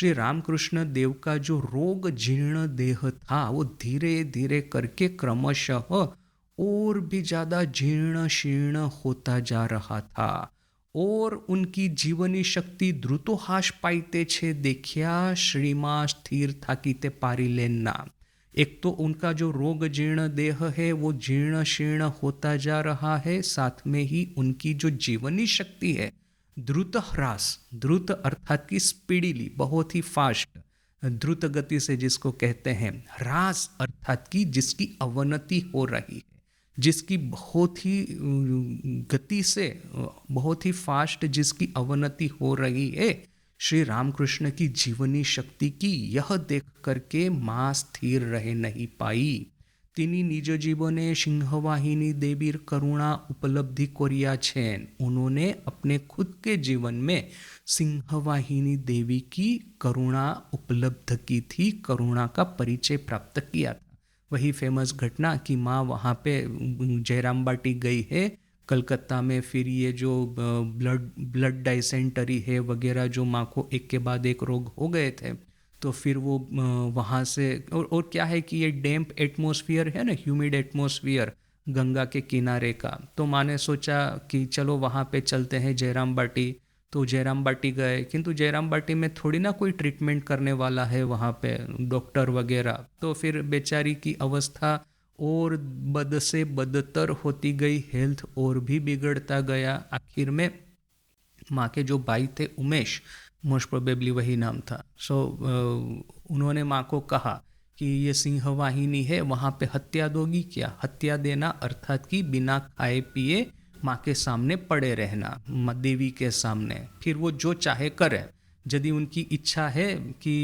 श्री रामकृष्ण देव का जो रोग जीर्ण देह था वो धीरे धीरे करके क्रमशः और भी ज़्यादा जीर्ण शीर्ण होता जा रहा था और उनकी जीवनी शक्ति द्रुतोहास पाईते छे देखिया श्रीमा स्थिर थाकीते पारी लेना। एक तो उनका जो रोग जीर्ण देह है वो जीर्ण शीर्ण होता जा रहा है, साथ में ही उनकी जो जीवनी शक्ति है द्रुत ह्रास, द्रुत अर्थात की स्पीडीली, बहुत ही फास्ट, द्रुत गति से जिसको कहते हैं, ह्रास अर्थात की जिसकी अवनति हो रही है, जिसकी बहुत ही गति से, बहुत ही फास्ट जिसकी अवनति हो रही है, श्री रामकृष्ण की जीवनी शक्ति की यह देख करके माँ स्थिर रह नहीं पाई। तिनी निज जीवने सिंहवाहिनी देवीर करुणा उपलब्धि कोरिया छेन। उन्होंने अपने खुद के जीवन में सिंहवाहिनी देवी की करुणा उपलब्ध की थी, करुणा का परिचय प्राप्त किया था। वही फेमस घटना कि माँ वहाँ पे जयराम बाटी गई है कलकत्ता में, फिर ये जो ब्लड डाइसेंटरी है वगैरह जो माँ को एक के बाद एक रोग हो गए थे, तो फिर वो वहाँ से और क्या है कि ये डैम्प एटमॉस्फेयर है ना, ह्यूमिड एटमॉस्फेयर गंगा के किनारे का, तो माँ ने सोचा कि चलो वहाँ पे चलते हैं जयराम बाटी। तो जयराम बाटी गए, किंतु जयराम बाटी में थोड़ी ना कोई ट्रीटमेंट करने वाला है वहाँ पे डॉक्टर वगैरह, तो फिर बेचारी की अवस्था और बद से बदतर होती गई, हेल्थ और भी बिगड़ता गया। आखिर में माँ के जो भाई थे उमेश, मोस्ट प्रोबेबली वही नाम था, उन्होंने माँ को कहा कि ये सिंहवाहिनी है, वहाँ पे हत्या दोगी क्या? हत्या देना अर्थात कि बिना खाए पिए माँ के सामने पड़े रहना, देवी के सामने, फिर वो जो चाहे करे। यदि उनकी इच्छा है कि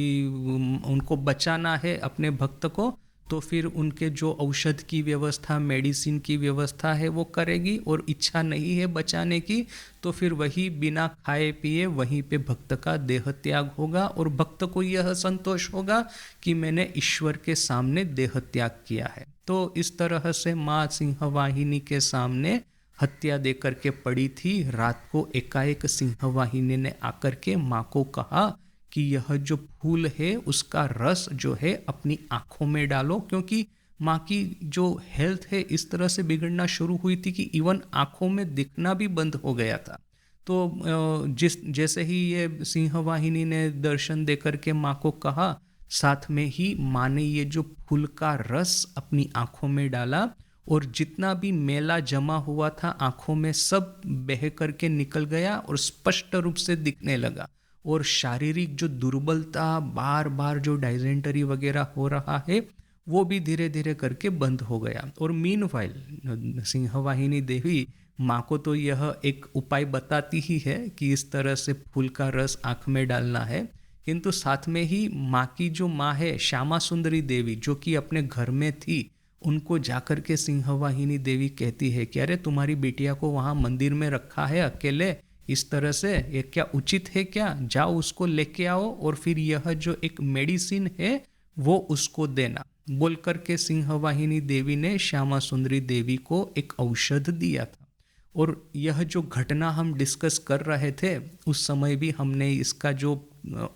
उनको बचाना है अपने भक्त को, तो फिर उनके जो औषध की व्यवस्था, मेडिसिन की व्यवस्था है वो करेगी, और इच्छा नहीं है बचाने की तो फिर वही बिना खाए पिए वहीं पे भक्त का देह त्याग होगा, और भक्त को यह संतोष होगा कि मैंने ईश्वर के सामने देह त्याग किया है। तो इस तरह से माँ सिंहवाहिनी के सामने हत्या देकर के पड़ी थी। रात को एकाएक सिंहवाहिनी ने आकर के माँ को कहा कि यह जो फूल है उसका रस जो है अपनी आँखों में डालो, क्योंकि माँ की जो हेल्थ है इस तरह से बिगड़ना शुरू हुई थी कि इवन आँखों में दिखना भी बंद हो गया था। तो जैसे ही ये सिंहवाहिनी ने दर्शन देकर के माँ को कहा, साथ में ही माँ ने ये जो फूल का रस अपनी आँखों में डाला, और जितना भी मेला जमा हुआ था आँखों में सब बह करके निकल गया और स्पष्ट रूप से दिखने लगा, और शारीरिक जो दुर्बलता, बार बार जो डाइजेंटरी वगैरह हो रहा है वो भी धीरे धीरे करके बंद हो गया। और मीनवाइल सिंहवाहिनी देवी माँ को तो यह एक उपाय बताती ही है कि इस तरह से फूल का रस आँख में डालना है, किंतु साथ में ही माँ की जो माँ है श्यामा सुंदरी देवी, जो कि अपने घर में थी, उनको जाकर के सिंहवाहिनी देवी कहती है कि अरे तुम्हारी बेटिया को वहाँ मंदिर में रखा है अकेले, इस तरह से ये क्या उचित है क्या? जाओ उसको लेके आओ और फिर यह जो एक मेडिसिन है वो उसको देना। बोल करके सिंहवाहिनी देवी ने श्यामा सुंदरी देवी को एक औषध दिया था। और यह जो घटना हम डिस्कस कर रहे थे उस समय भी हमने इसका जो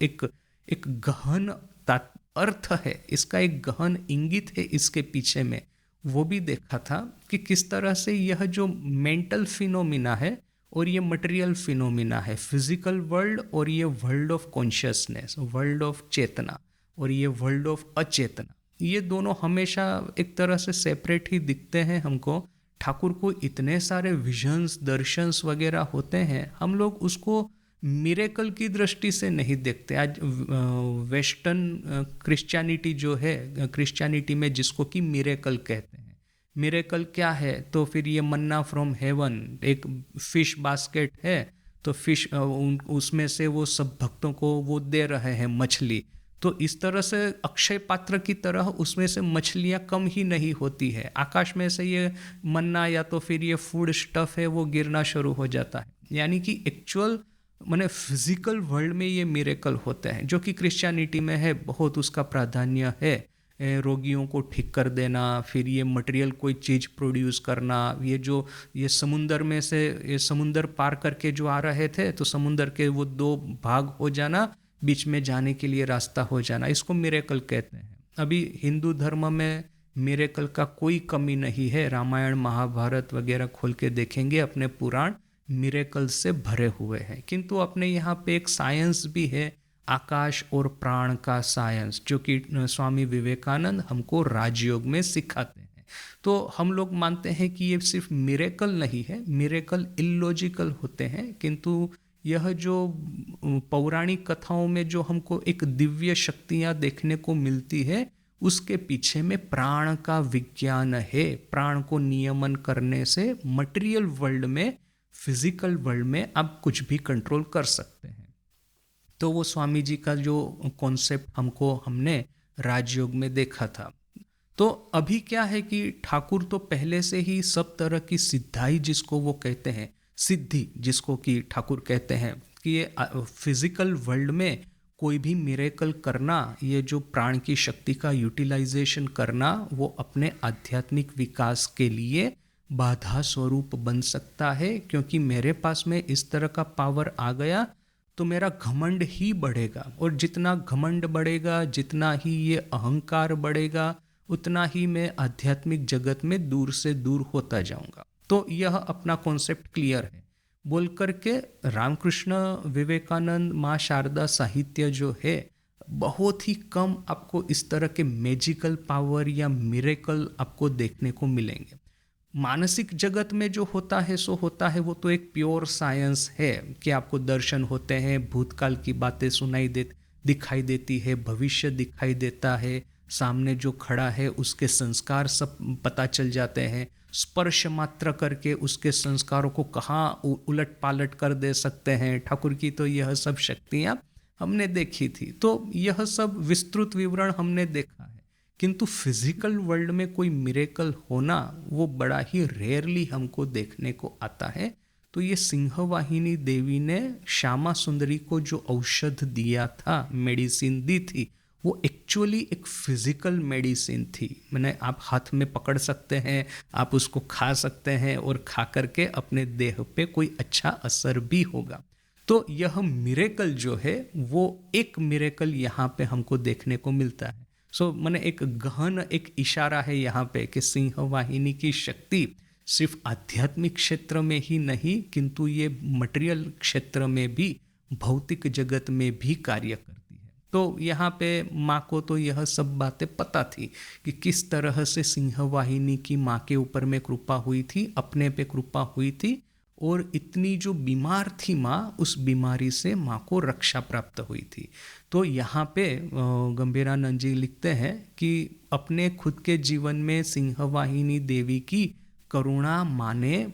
एक एक गहन अर्थ है, इसका एक गहन इंगित है इसके पीछे में, वो भी देखा था कि किस तरह से यह जो मेंटल फिनोमिना है और ये मटेरियल फिनोमिना है, फिजिकल वर्ल्ड और ये world of consciousness, world of चेतना और ये वर्ल्ड ऑफ अचेतना, ये दोनों हमेशा एक तरह से सेपरेट ही दिखते हैं हमको। ठाकुर को इतने सारे विजन्स, दर्शंस वगैरह होते हैं, हम लोग उसको मिरेकल की दृष्टि से नहीं देखते। आज वेस्टर्न क्रिश्चियनिटी जो है, क्रिश्चियनिटी में जिसको कि मिरेकल कहते हैं, मिरेकल क्या है? तो फिर ये मन्ना फ्रॉम हेवन, एक फिश बास्केट है, तो फिश उसमें से वो सब भक्तों को वो दे रहे हैं मछली, तो इस तरह से अक्षय पात्र की तरह उसमें से मछलियाँ कम ही नहीं होती है, आकाश में से ये मन्ना या तो फिर ये फूड स्टफ है वो गिरना शुरू हो जाता है। यानी कि एक्चुअल माने फिजिकल वर्ल्ड में ये मिरेकल होते हैं, जो कि क्रिश्चियनिटी में है, बहुत उसका प्राधान्य है। रोगियों को ठीक कर देना, फिर ये मटेरियल कोई चीज़ प्रोड्यूस करना, ये समुंदर में से, ये समुंदर पार करके जो आ रहे थे तो समुंदर के वो दो भाग हो जाना, बीच में जाने के लिए रास्ता हो जाना, इसको मिरेकल कहते हैं। अभी हिंदू धर्म में मिरेकल का कोई कमी नहीं है। रामायण महाभारत वगैरह खोल के देखेंगे, अपने पुराण मिरेकल से भरे हुए हैं। किंतु अपने यहाँ पे एक साइंस भी है, आकाश और प्राण का साइंस, जो कि स्वामी विवेकानंद हमको राजयोग में सिखाते हैं। तो हम लोग मानते हैं कि ये सिर्फ मिरेकल नहीं है, मिरेकल इलॉजिकल होते हैं, किंतु यह जो पौराणिक कथाओं में जो हमको एक दिव्य शक्तियाँ देखने को मिलती है, उसके पीछे में प्राण का विज्ञान है। प्राण को नियमन करने से मटेरियल वर्ल्ड में, फिजिकल वर्ल्ड में आप कुछ भी कंट्रोल कर सकते हैं। तो वो स्वामी जी का जो कॉन्सेप्ट हमने राजयोग में देखा था। तो अभी क्या है कि ठाकुर तो पहले से ही सब तरह की सिद्धाई, जिसको वो कहते हैं, सिद्धि जिसको कि ठाकुर कहते हैं कि ये फिजिकल वर्ल्ड में कोई भी मिरेकल करना, ये जो प्राण की शक्ति का यूटिलाइजेशन करना, वो अपने आध्यात्मिक विकास के लिए बाधा स्वरूप बन सकता है। क्योंकि मेरे पास में इस तरह का पावर आ गया तो मेरा घमंड ही बढ़ेगा, और जितना घमंड बढ़ेगा, जितना ही ये अहंकार बढ़ेगा, उतना ही मैं आध्यात्मिक जगत में दूर से दूर होता जाऊंगा। तो यह अपना कॉन्सेप्ट क्लियर है बोल करके रामकृष्ण विवेकानंद माँ शारदा साहित्य जो है, बहुत ही कम आपको इस तरह के मैजिकल पावर या मिरेकल आपको देखने को मिलेंगे। मानसिक जगत में जो होता है सो होता है, वो तो एक प्योर साइंस है कि आपको दर्शन होते हैं, भूतकाल की बातें दिखाई देती है, भविष्य दिखाई देता है, सामने जो खड़ा है उसके संस्कार सब पता चल जाते हैं, स्पर्श मात्र करके उसके संस्कारों को कहाँ उलट पालट कर दे सकते हैं। ठाकुर की तो यह सब शक्तियाँ हमने देखी थी, तो यह सब विस्तृत विवरण हमने देखा है। किंतु फिजिकल वर्ल्ड में कोई मिरेकल होना, वो बड़ा ही रेयरली हमको देखने को आता है। तो ये सिंहवाहिनी देवी ने श्यामा सुंदरी को जो औषध दिया था, मेडिसिन दी थी, वो एक्चुअली एक फिजिकल मेडिसिन थी। मैंने आप हाथ में पकड़ सकते हैं, आप उसको खा सकते हैं, और खा करके अपने देह पे कोई अच्छा असर भी होगा। तो यह मिरेकल जो है, वो एक मिरेकल यहाँ पे हमको देखने को मिलता है। मैंने एक गहन एक इशारा है यहाँ पे कि सिंहवाहिनी की शक्ति सिर्फ आध्यात्मिक क्षेत्र में ही नहीं, किंतु ये मटेरियल क्षेत्र में भी, भौतिक जगत में भी कार्य करती है। तो यहाँ पे माँ को तो यह सब बातें पता थी कि किस तरह से सिंहवाहिनी की माँ के ऊपर में कृपा हुई थी, अपने पे कृपा हुई थी, और इतनी जो बीमार थी माँ, उस बीमारी से माँ को रक्षा प्राप्त हुई थी। तो यहाँ पे गंभीरानंद जी लिखते हैं कि अपने खुद के जीवन में सिंहवाहिनी देवी की करुणा माँ ने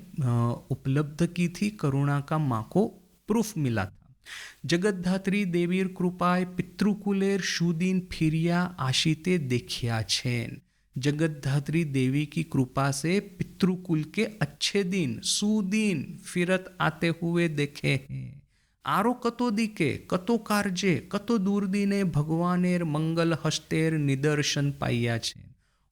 उपलब्ध की थी, करुणा का माँ को प्रूफ मिला था। जगतधात्री देवीर कृपाय पितृकुलेर सुदीन फिरिया आशीते देखिया छेन। जगतधात्री देवी की कृपा से पितृकुल के अच्छे दिन, सुदीन फिरत आते हुए देखे हैं। आरो कतो दिके, कतो कार्जे, कतो दूरदीने भगवानेर मंगल हस्तेर निदर्शन पाइया छे।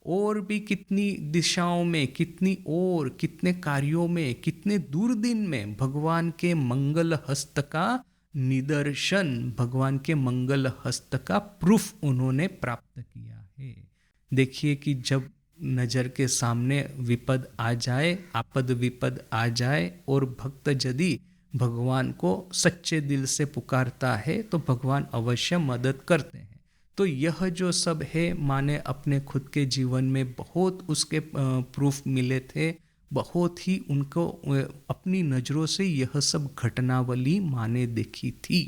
और भी कितनी दिशाओं में, कितने कार्यों में, कितने दूरदीन में भगवान के मंगल हस्त का निदर्शन, भगवान के मंगल हस्त का प्रूफ उन्होंने प्राप्त किया है। देखिए कि जब नजर के सामने विपद आ जाए, आपद विपद आ जाए, और भक्त यदि भगवान को सच्चे दिल से पुकारता है तो भगवान अवश्य मदद करते हैं। तो यह जो सब है, माने अपने खुद के जीवन में बहुत उसके प्रूफ मिले थे, बहुत ही उनको अपनी नज़रों से यह सब घटनावली माने देखी थी।